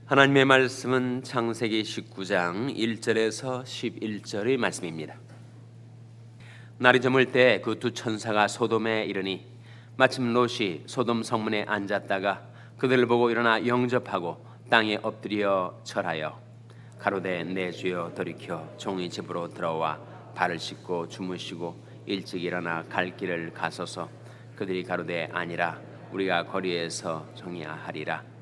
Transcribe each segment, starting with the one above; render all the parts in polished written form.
하나님의 말씀은 창세기 19장 1절에서 11절의 말씀입니다. 날이 저물 때 그 두 천사가 소돔에 이르니 마침 롯이 소돔 성문에 앉았다가 그들을 보고 일어나 영접하고 땅에 엎드려 절하여 가로되 내 주여 돌이켜 종의 집으로 들어와 발을 씻고 주무시고 일찍 일어나 갈 길을 가소서. 그들이 가로되 아니라 우리가 거리에서 정야하리라.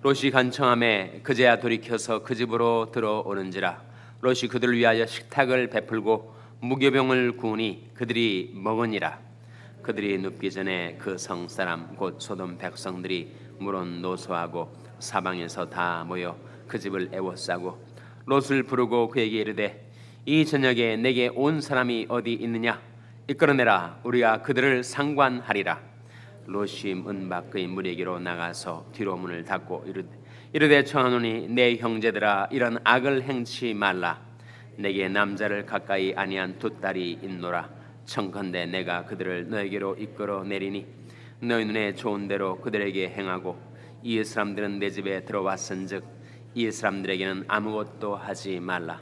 롯이 간청함에 그제야 돌이켜서 그 집으로 들어오는지라. 롯이 그들을 위하여 식탁을 베풀고 무교병을 구우니 그들이 먹으니라. 그들이 눕기 전에 그 성사람 곧 소돔 백성들이 물은 노소하고 사방에서 다 모여 그 집을 애워싸고 롯을 부르고 그에게 이르되 이 저녁에 내게 온 사람이 어디 있느냐? 이끌어내라. 우리가 그들을 상관하리라. 롯이 문 밖의 문에게로 나가서 뒤로 문을 닫고 이르되 청하노니 내 형제들아 이런 악을 행치 말라. 내게 남자를 가까이 아니한 두 딸이 있노라. 청컨대 내가 그들을 너에게로 이끌어 내리니 너희 눈에 좋은 대로 그들에게 행하고 이 사람들은 내 집에 들어왔은즉 이 사람들에게는 아무것도 하지 말라.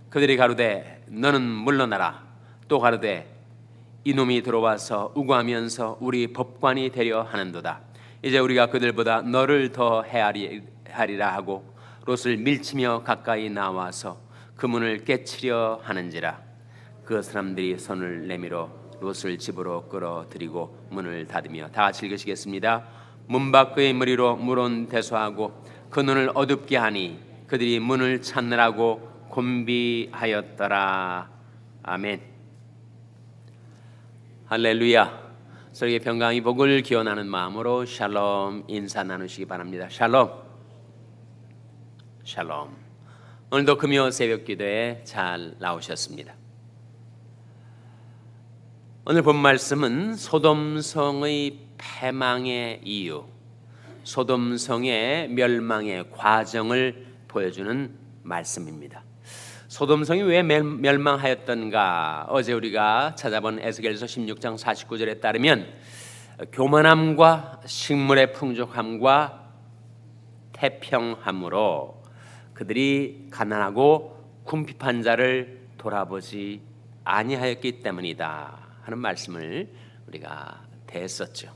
그들이 가로되 너는 물러나라. 또 가로되 이놈이 들어와서 우고하면서 우리 법관이 되려 하는도다. 이제 우리가 그들보다 너를 더 헤아리라 하고 롯을 밀치며 가까이 나와서 그 문을 깨치려 하는지라. 그 사람들이 손을 내밀어 롯을 집으로 끌어들이고 문을 닫으며 다 같이 읽으시겠습니다. 문 밖의 무리로 물은 대소하고 그 눈을 어둡게 하니 그들이 문을 찾느라고 곤비하였더라. 아멘. 할렐루야. 서로에게 평강이 복을 기원하는 마음으로 샬롬 인사 나누시기 바랍니다. 샬롬. 샬롬. 오늘도 금요 새벽 기도에 잘 나오셨습니다. 오늘 본 말씀은 소돔성의 패망의 이유, 소돔성의 멸망의 과정을 보여주는 말씀입니다. 소돔성이 왜 멸망하였던가? 어제 우리가 찾아본 에스겔서 16장 49절에 따르면 교만함과 식물의 풍족함과 태평함으로 그들이 가난하고 궁핍한 자를 돌아보지 아니하였기 때문이다 하는 말씀을 우리가 대했었죠.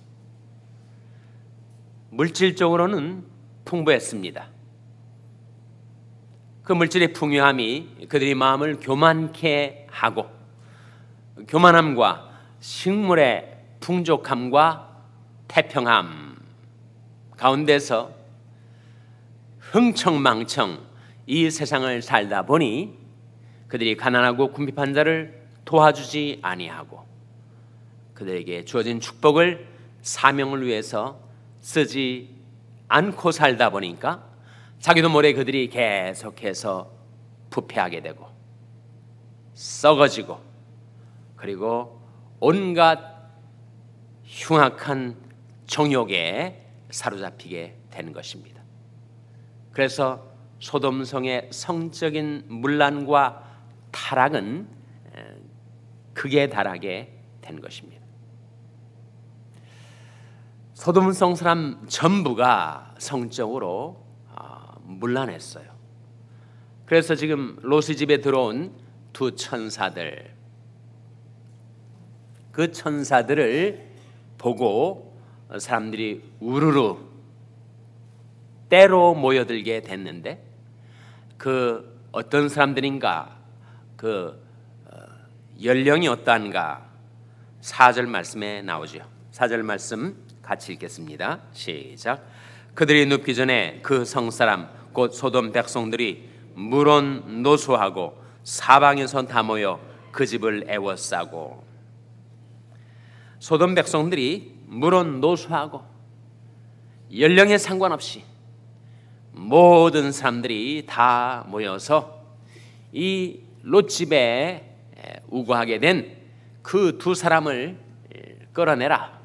물질적으로는 풍부했습니다. 그 물질의 풍요함이 그들의 마음을 교만케 하고 교만함과 식물의 풍족함과 태평함 가운데서 흥청망청 이 세상을 살다 보니 그들이 가난하고 궁핍한 자를 도와주지 아니하고 그들에게 주어진 축복을 사명을 위해서 쓰지 않고 살다 보니까 자기도 모르게 그들이 계속해서 부패하게 되고 썩어지고 그리고 온갖 흉악한 정욕에 사로잡히게 되는 것입니다. 그래서 소돔성의 성적인 문란과 타락은 극에 달하게 된 것입니다. 소돔성 사람 전부가 성적으로 문란했어요. 그래서 지금 롯의 집에 들어온 두 천사들, 그 천사들을 보고 사람들이 우르르 때로 모여들게 됐는데 그 어떤 사람들인가, 그 연령이 어떠한가 4절 말씀에 나오죠. 4절 말씀 같이 읽겠습니다. 시작. 그들이 눕기 전에 그 성사람 곧 소돔 백성들이 물은 노소하고 사방에서 다 모여 그 집을 애워싸고. 소돔 백성들이 물은 노소하고 연령에 상관없이 모든 사람들이 다 모여서 이 롯 집에 우거하게 된 그 두 사람을 끌어내라.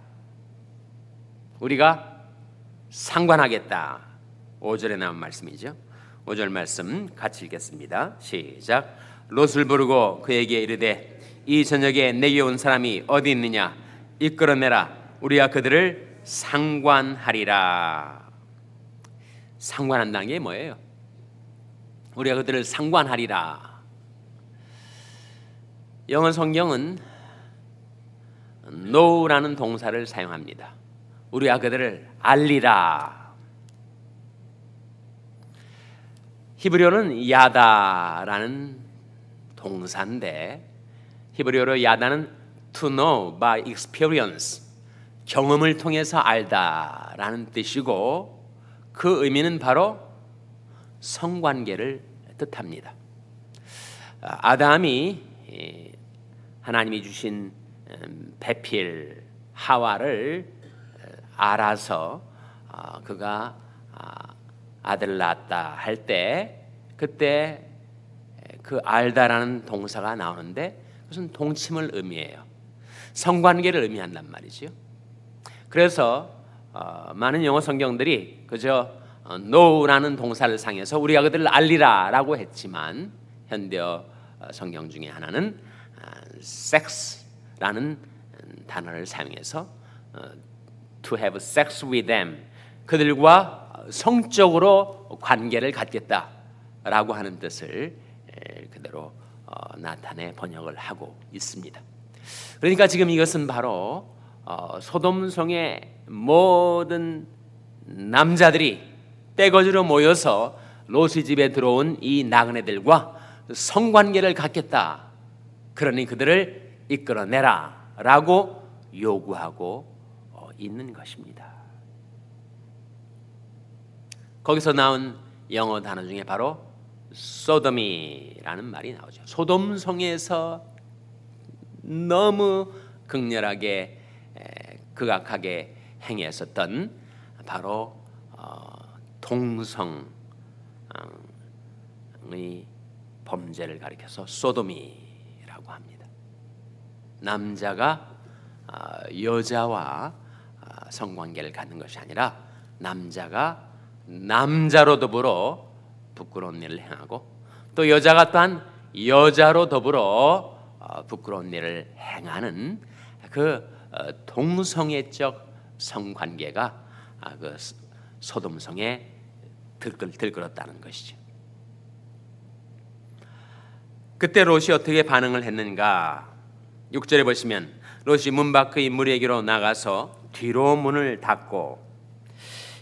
우리가 상관하겠다. 5절에 나온 말씀이죠. 5절 말씀 같이 읽겠습니다. 시작. 롯을 부르고 그에게 이르되 이 저녁에 내게 온 사람이 어디 있느냐? 이끌어내라. 우리가 그들을 상관하리라. 상관한다는 게 뭐예요? 우리가 그들을 상관하리라. 영어 성경은 know라는 동사를 사용합니다. 우리가 그들을 알리라. 히브리어는 야다라는 동사인데, 히브리어로 야다는 to know by experience, 경험을 통해서 알다라는 뜻이고, 그 의미는 바로 성관계를 뜻합니다. 아담이 하나님이 주신 배필 하와를 알아서 그가 아들을 낳았다 할 때, 그때 그 알다라는 동사가 나오는데 그것은 동침을 의미해요. 성관계를 의미한단 말이죠. 그래서 많은 영어 성경들이 그저 know라는 동사를 상해서 우리가 그들을 알리라라고 했지만, 현대어 성경 중에 하나는 sex라는 단어를 사용해서 to have sex with them, 그들과 성적으로 관계를 갖겠다라고 하는 뜻을 그대로 나타내 번역을 하고 있습니다. 그러니까 지금 이것은 바로 소돔성의 모든 남자들이 떼거지로 모여서 롯의 집에 들어온 이 나그네들과 성관계를 갖겠다, 그러니 그들을 이끌어내라 라고 요구하고 있는 것입니다. 거기서 나온 영어 단어 중에 바로 소돔이라는 말이 나오죠. 소돔성에서 너무 극렬하게 극악하게 행했었던 바로 동성의 범죄를 가리켜서 소돔이라고 합니다. 남자가 여자와 성관계를 갖는 것이 아니라 남자가 남자로 더불어 부끄러운 일을 행하고, 또 여자가 또한 여자로 더불어 부끄러운 일을 행하는 그 동성애적 성관계가 그 소돔성에 들끓었다는 것이죠. 그때 롯이 어떻게 반응을 했는가? 6절에 보시면 롯이 문 밖의 무리에게로 나가서 뒤로 문을 닫고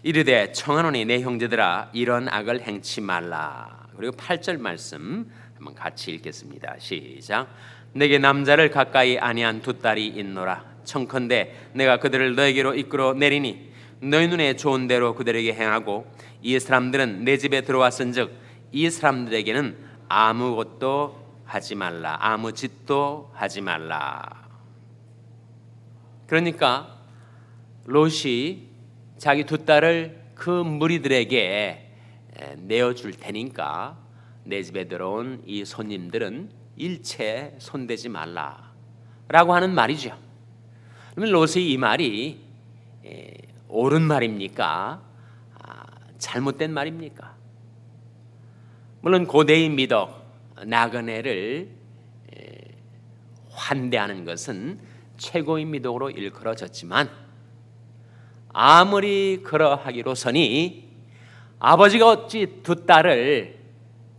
이르되 청하노니 내 형제들아 이런 악을 행치 말라. 그리고 8절 말씀 한번 같이 읽겠습니다. 시작. 내게 남자를 가까이 아니한 두 딸이 있노라. 청컨대 내가 그들을 너에게로 이끌어 내리니 너희 눈에 좋은 대로 그들에게 행하고, 이 사람들은 내 집에 들어왔은즉 이 사람들에게는 아무것도 하지 말라, 아무 짓도 하지 말라. 그러니까 롯이 자기 두 딸을 그 무리들에게 내어줄 테니까 내 집에 들어온 이 손님들은 일체 손대지 말라라고 하는 말이죠. 그러면 롯의 이 말이 옳은 말입니까? 잘못된 말입니까? 물론 고대의 미덕, 나그네를 환대하는 것은 최고의 미덕으로 일컬어졌지만, 아무리 그러하기로서니 아버지가 어찌 두 딸을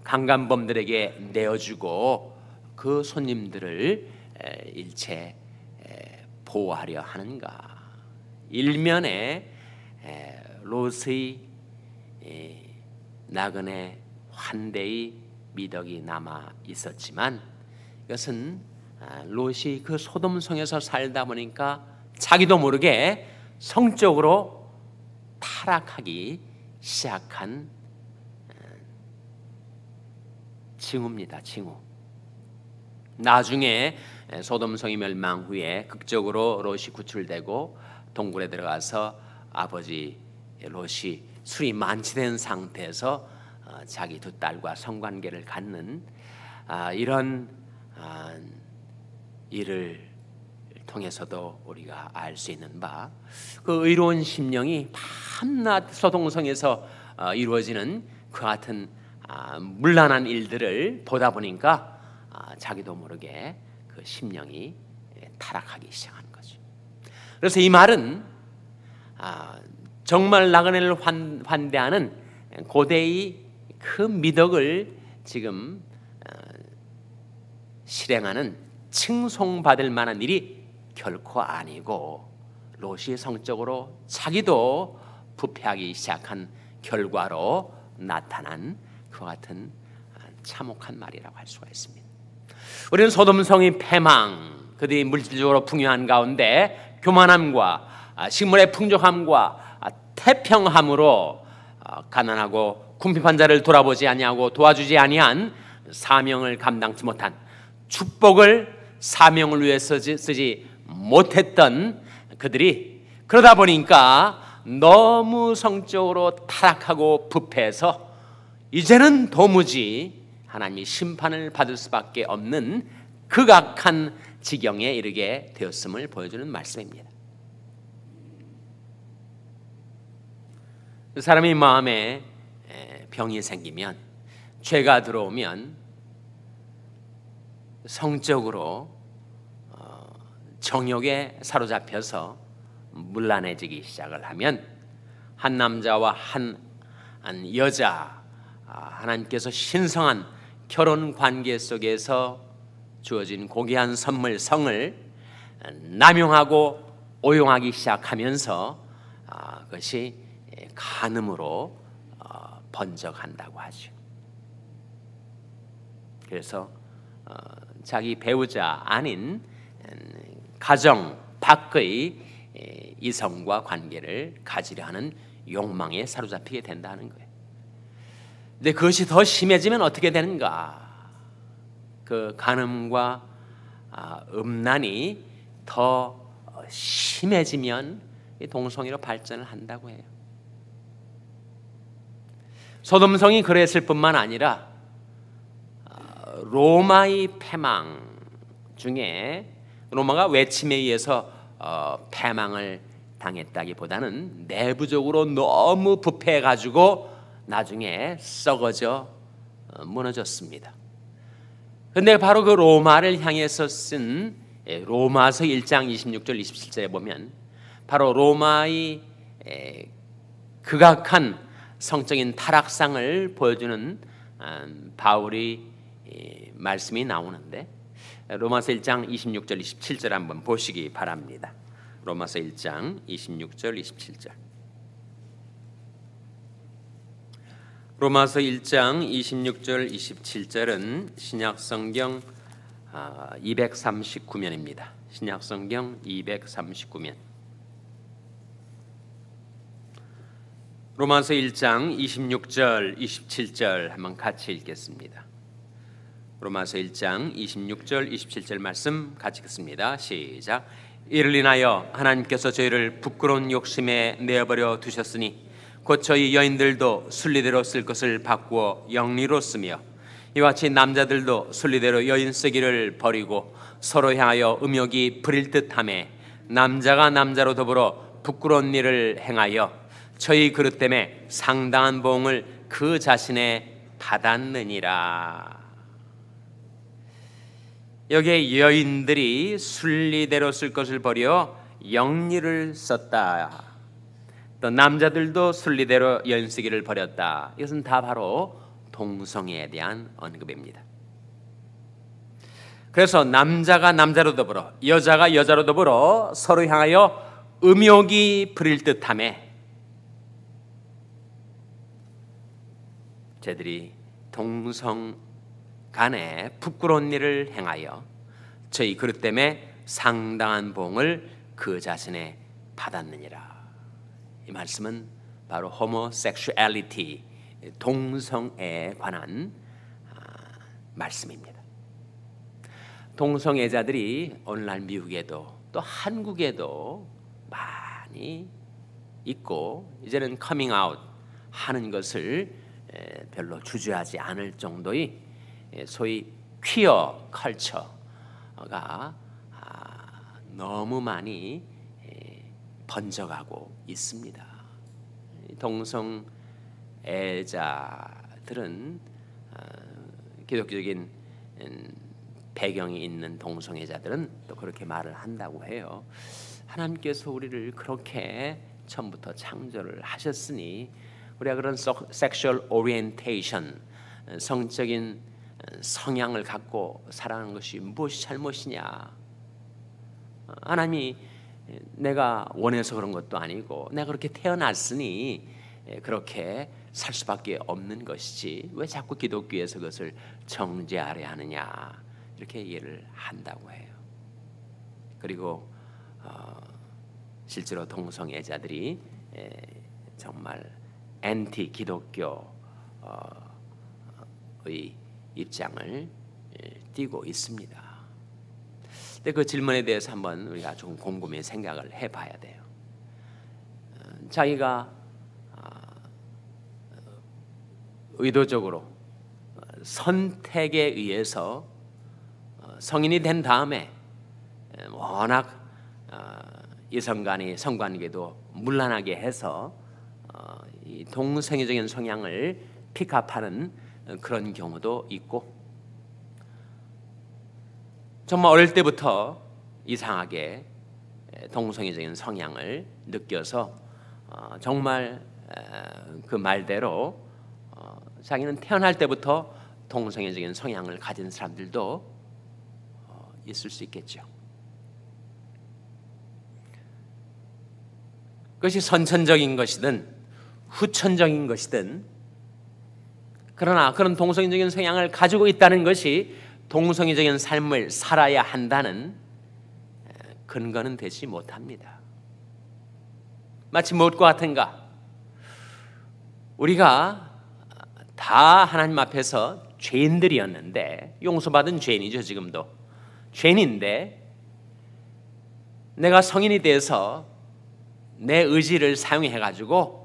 강간범들에게 내어주고 그 손님들을 일체 보호하려 하는가? 일면에 롯의 나그네 환대의 미덕이 남아 있었지만, 이것은 롯이 그 소돔성에서 살다 보니까 자기도 모르게 성적으로 타락하기 시작한 징후입니다. 징후. 나중에 소돔성이 멸망 후에 극적으로 롯이 구출되고 동굴에 들어가서 아버지 롯이 술이 만취된 상태에서 자기 두 딸과 성관계를 갖는 이런 일을 통해서도 우리가 알 수 있는 바, 그 의로운 심령이 밤낮 소돔성에서 이루어지는 그 같은 문란한 일들을 보다 보니까 자기도 모르게 그 심령이 타락하기 시작하는 거죠. 그래서 이 말은 정말 나그네를 환대하는 고대의 그 미덕을 지금 실행하는 칭송받을 만한 일이 결코 아니고 롯이 성적으로 자기도 부패하기 시작한 결과로 나타난 그와 같은 참혹한 말이라고 할 수가 있습니다. 우리는 소돔성의 패망, 그들이 물질적으로 풍요한 가운데 교만함과 식물의 풍족함과 태평함으로 가난하고 궁핍한 자를 돌아보지 아니하고 도와주지 아니한 사명을 감당치 못한, 축복을 사명을 위해 쓰지 못했던 그들이 그러다 보니까 너무 성적으로 타락하고 부패해서 이제는 도무지 하나님의 심판을 받을 수밖에 없는 극악한 지경에 이르게 되었음을 보여주는 말씀입니다. 사람의 마음에 병이 생기면, 죄가 들어오면 성적으로 정욕에 사로잡혀서 문란해지기 시작을 하면 한 남자와 한 여자, 하나님께서 신성한 결혼 관계 속에서 주어진 고귀한 선물 성을 남용하고 오용하기 시작하면서 그것이 간음으로 번져간다고 하죠. 그래서 자기 배우자 아닌 가정 밖의 이성과 관계를 가지려 하는 욕망에 사로잡히게 된다는 거예요. 근데 그것이 더 심해지면 어떻게 되는가? 그 간음과 음란이 더 심해지면 동성애로 발전을 한다고 해요. 소돔성이 그랬을 뿐만 아니라 로마의 패망 중에, 로마가 외침에 의해서 패망을 당했다기보다는 내부적으로 너무 부패해가지고 나중에 썩어져 무너졌습니다. 근데 바로 그 로마를 향해서 쓴 로마서 1장 26절 27절에 보면 바로 로마의 극악한 성적인 타락상을 보여주는 바울의 말씀이 나오는데, 로마서 1장 26절 27절 한번 보시기 바랍니다. 로마서 1장 26절 27절. 로마서 1장 26절 27절은 신약성경 239면입니다. 신약성경 239면. 로마서 1장 26절 27절 한번 같이 읽겠습니다. 로마서 1장 26절 27절 말씀 같이 읽습니다. 시작. 이를 인하여 하나님께서 저희를 부끄러운 욕심에 내어버려 두셨으니 곧 저희 여인들도 순리대로 쓸 것을 바꾸어 영리로 쓰며, 이와 같이 남자들도 순리대로 여인 쓰기를 버리고 서로 향하여 음욕이 부릴 듯하며 남자가 남자로 더불어 부끄러운 일을 행하여 저희 그릇 때문에 상당한 보응을 그 자신에 받았느니라. 여기에 여인들이 순리대로 쓸 것을 버려 영리를 썼다. 또 남자들도 순리대로 여인 쓰기를 버렸다. 이것은 다 바로 동성애에 대한 언급입니다. 그래서 남자가 남자로 더불어 여자가 여자로 더불어 서로 향하여 음욕이 부릴 듯하며 저들이 동성 간에 부끄러운 일을 행하여 저희 그릇 때문에 상당한 보응을 그 자신에 받았느니라. 이 말씀은 바로 호모섹슈얼리티, 동성애에 관한 말씀입니다. 동성애자들이 오늘날 미국에도 또 한국에도 많이 있고, 이제는 커밍아웃 하는 것을 별로 주저하지 않을 정도의 소위 퀴어 컬처가 너무 많이 번져가고 있습니다. 동성애자들은 기독교적인 배경이 있는 동성애자들은 또 그렇게 말을 한다고 해요. 하나님께서 우리를 그렇게 처음부터 창조를 하셨으니 우리가 그런 섹슈얼 오리엔테이션, 성적인 성향을 갖고 살아가는 것이 무엇이 잘못이냐? 하나님이 내가 원해서 그런 것도 아니고 내가 그렇게 태어났으니 그렇게 살 수밖에 없는 것이지 왜 자꾸 기독교에서 그것을 정죄하려 하느냐, 이렇게 이해를 한다고 해요. 그리고 실제로 동성애자들이 정말 엔티 기독교의 입장을 띠고 있습니다. 근데 그 질문에 대해서 한번 우리가 좀 곰곰이 생각을 해봐야 돼요. 자기가 의도적으로 선택에 의해서 성인이 된 다음에 워낙 이성 간의 성관계도 문란하게 해서 이 동성애적인 성향을 픽업하는 그런 경우도 있고, 정말 어릴 때부터 이상하게 동성애적인 성향을 느껴서 정말 그 말대로 자기는 태어날 때부터 동성애적인 성향을 가진 사람들도 있을 수 있겠죠. 그것이 선천적인 것이든 후천적인 것이든, 그러나 그런 동성애적인 성향을 가지고 있다는 것이 동성애적인 삶을 살아야 한다는 근거는 되지 못합니다. 마치 무엇과 같은가? 우리가 다 하나님 앞에서 죄인들이었는데, 용서받은 죄인이죠. 지금도 죄인인데 내가 성인이 돼서 내 의지를 사용해가지고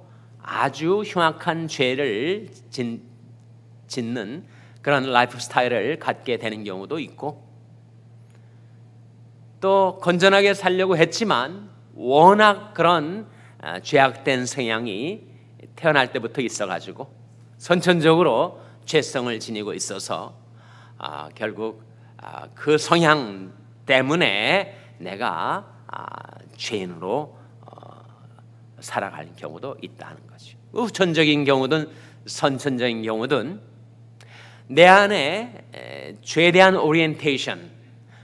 아주 흉악한 죄를 짓는 그런 라이프 스타일을 갖게 되는 경우도 있고, 또 건전하게 살려고 했지만 워낙 그런 죄악된 성향이 태어날 때부터 있어가지고 선천적으로 죄성을 지니고 있어서 결국 그 성향 때문에 내가 죄인으로 살아갈 경우도 있다는 거죠. 후천적인 경우든 선천적인 경우든 내 안에 죄에 대한 오리엔테이션,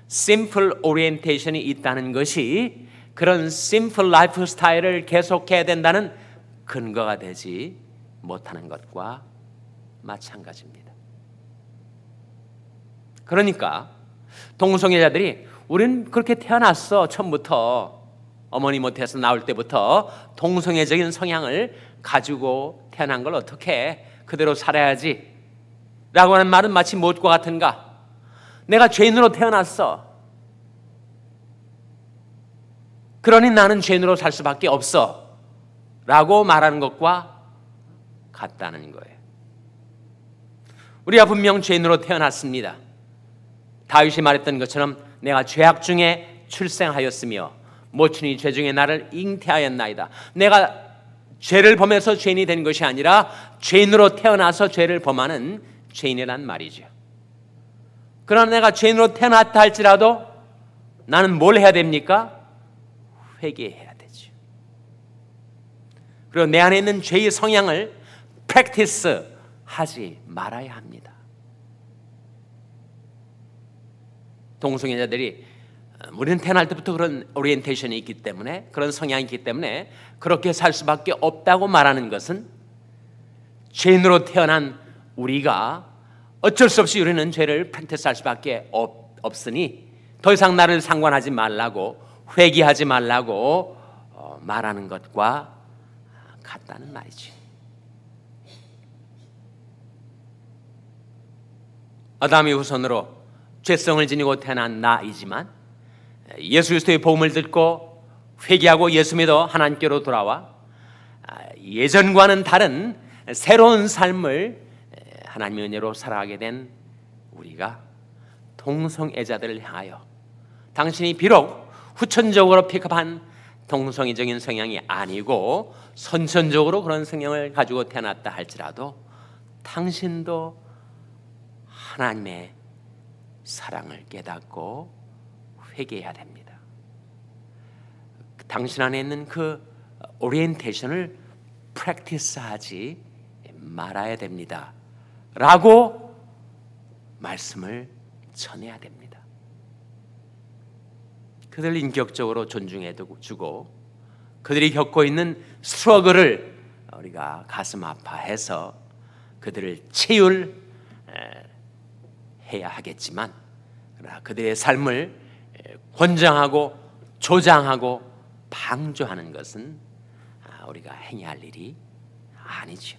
심플 오리엔테이션이 있다는 것이 그런 심플 라이프 스타일을 계속해야 된다는 근거가 되지 못하는 것과 마찬가지입니다. 그러니까 동성애자들이 우리는 그렇게 태어났어, 처음부터 어머니 못해서 나올 때부터 동성애적인 성향을 가지고 태어난 걸 어떻게 그대로 살아야지 라고 하는 말은 마치 무엇과 같은가? 내가 죄인으로 태어났어, 그러니 나는 죄인으로 살 수밖에 없어 라고 말하는 것과 같다는 거예요. 우리가 분명 죄인으로 태어났습니다. 다윗이 말했던 것처럼 내가 죄악 중에 출생하였으며 모친이 죄 중에 나를 잉태하였나이다. 내가 죄를 범해서 죄인이 된 것이 아니라 죄인으로 태어나서 죄를 범하는 죄인이란 말이죠. 그러나 내가 죄인으로 태어났다 할지라도 나는 뭘 해야 됩니까? 회개해야 되죠. 그리고 내 안에 있는 죄의 성향을 프랙티스 하지 말아야 합니다. 동성애자들이 우리는 태어날 때부터 그런 오리엔테이션이 있기 때문에, 그런 성향이 있기 때문에 그렇게 살 수밖에 없다고 말하는 것은 죄인으로 태어난 우리가 어쩔 수 없이 우리는 죄를 프랙티스할 수밖에 없으니 더 이상 나를 상관하지 말라고, 회개하지 말라고 말하는 것과 같다는 말이지. 아담의 후손으로 죄성을 지니고 태어난 나이지만 예수 그리스도의 복음을 듣고 회개하고 예수 믿어 하나님께로 돌아와 예전과는 다른 새로운 삶을 하나님의 은혜로 살아가게 된 우리가 동성애자들을 향하여 당신이 비록 후천적으로 픽업한 동성애적인 성향이 아니고 선천적으로 그런 성향을 가지고 태어났다 할지라도 당신도 하나님의 사랑을 깨닫고 회개해야 됩니다. 당신 안에 있는 그 오리엔테이션을 프랙티스하지 말아야 됩니다 라고 말씀을 전해야 됩니다. 그들을 인격적으로 존중해 주고 그들이 겪고 있는 스트러글을 우리가 가슴 아파해서 그들을 치유해야 하겠지만 그들의 삶을 권장하고 조장하고 방조하는 것은 우리가 행해야 할 일이 아니죠.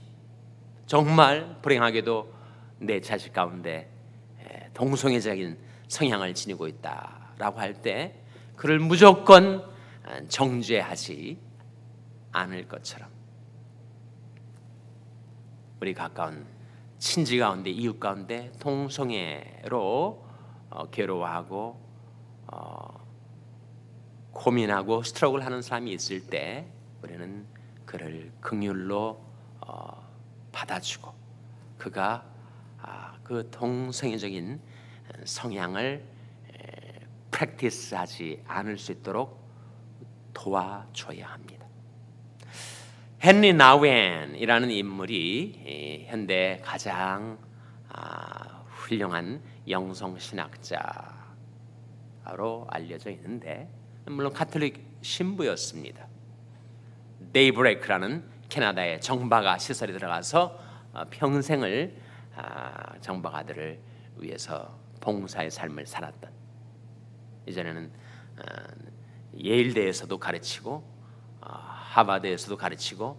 정말 불행하게도 내 자식 가운데 동성애적인 성향을 지니고 있다라고 할 때 그를 무조건 정죄하지 않을 것처럼 우리 가까운 친지 가운데 이웃 가운데 동성애로 괴로워하고 고민하고 스트러글 하는 사람이 있을 때 우리는 그를 긍휼로 받아주고 그가 그 동성애적인 성향을 프랙티스하지 않을 수 있도록 도와줘야 합니다. 헨리 나우엔이라는 인물이 현대 가장 훌륭한 영성신학자로 알려져 있는데 물론 가톨릭 신부였습니다. 데이브레이크라는 캐나다의 정박아 시설에 들어가서 평생을 정박아들을 위해서 봉사의 삶을 살았던, 이전에는 예일대에서도 가르치고 하버드에서도 가르치고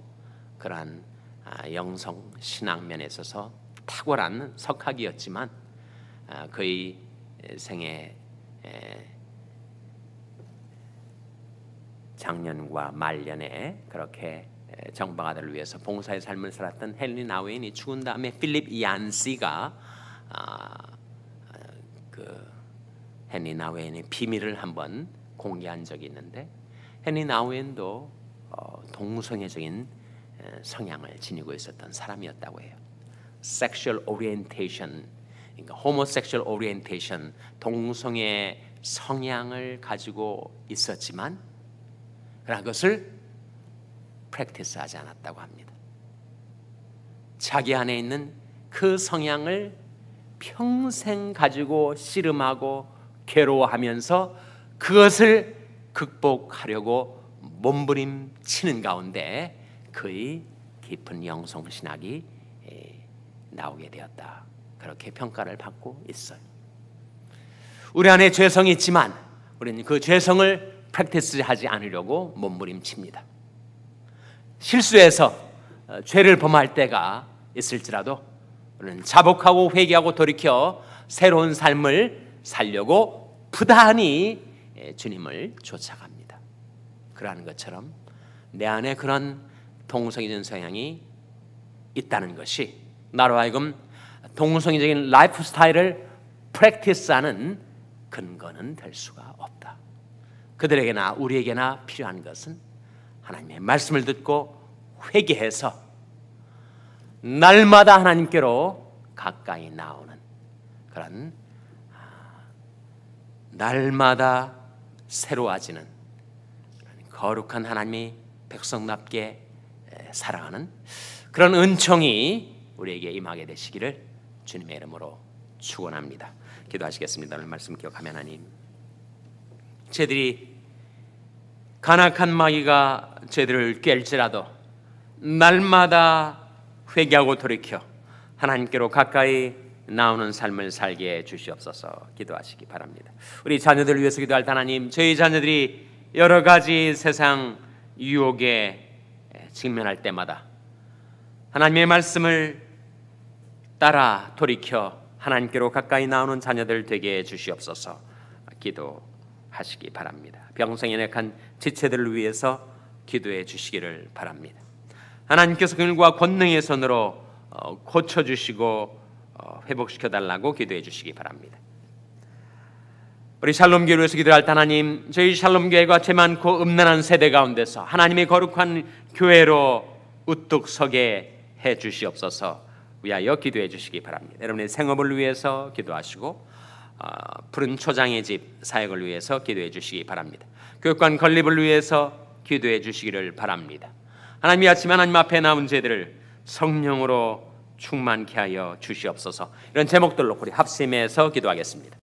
그러한 영성 신학 면에 있어서 탁월한 석학이었지만 그의 생애 작년과 말년에 그렇게 정박아들을 위해서 봉사의 삶을 살았던 헨리 나우엔이 죽은 다음에 필립 얀시가 그 헨리 나우엔의 비밀을 한번 공개한 적이 있는데 헨리 나우엔도 동성애적인 성향을 지니고 있었던 사람이었다고 해요. Sexual orientation, 그러니까 homosexual orientation, 동성애 성향을 가지고 있었지만 그러나 그것을 프랙티스하지 않았다고 합니다. 자기 안에 있는 그 성향을 평생 가지고 씨름하고 괴로워하면서 그것을 극복하려고 몸부림치는 가운데 그의 깊은 영성신학이 나오게 되었다. 그렇게 평가를 받고 있어요. 우리 안에 죄성이 있지만 우리는 그 죄성을 프랙티스하지 않으려고 몸부림칩니다. 실수해서 죄를 범할 때가 있을지라도 우리는 자복하고 회개하고 돌이켜 새로운 삶을 살려고 부단히 주님을 쫓아갑니다. 그러한 것처럼 내 안에 그런 동성애적인 성향이 있다는 것이 나로 하여금 동성애적인 라이프 스타일을 프랙티스하는 근거는 될 수가 없다. 그들에게나 우리에게나 필요한 것은 하나님의 말씀을 듣고 회개해서 날마다 하나님께로 가까이 나오는 그런 날마다 새로워지는 거룩한 하나님의 백성답게 살아가는 그런 은총이 우리에게 임하게 되시기를 주님의 이름으로 축원합니다. 기도하시겠습니다. 오늘 말씀 기억하면 하나님, 저희들이 간악한 마귀가 저희들을 깰지라도 날마다 회개하고 돌이켜 하나님께로 가까이 나오는 삶을 살게 해 주시옵소서. 기도하시기 바랍니다. 우리 자녀들을 위해서 기도할 하나님, 저희 자녀들이 여러 가지 세상 유혹에 직면할 때마다 하나님의 말씀을 따라 돌이켜 하나님께로 가까이 나오는 자녀들 되게 해 주시옵소서. 기도하시기 바랍니다. 병성에 연약한 지체들을 위해서 기도해 주시기를 바랍니다. 하나님께서 그들과 권능의 손으로 고쳐주시고 회복시켜달라고 기도해 주시기 바랍니다. 우리 샬롬교회를 위해서 기도할 하나님, 저희 샬롬교회가 죄 많고 음란한 세대 가운데서 하나님의 거룩한 교회로 우뚝 서게 해 주시옵소서. 위하여 기도해 주시기 바랍니다. 여러분의 생업을 위해서 기도하시고 푸른 초장의 집 사역을 위해서 기도해 주시기 바랍니다. 교육관 건립을 위해서 기도해 주시기를 바랍니다. 하나님이 아침 하나님 앞에 나온 죄들을 성령으로 충만케 하여 주시옵소서. 이런 제목들로 우리 합심해서 기도하겠습니다.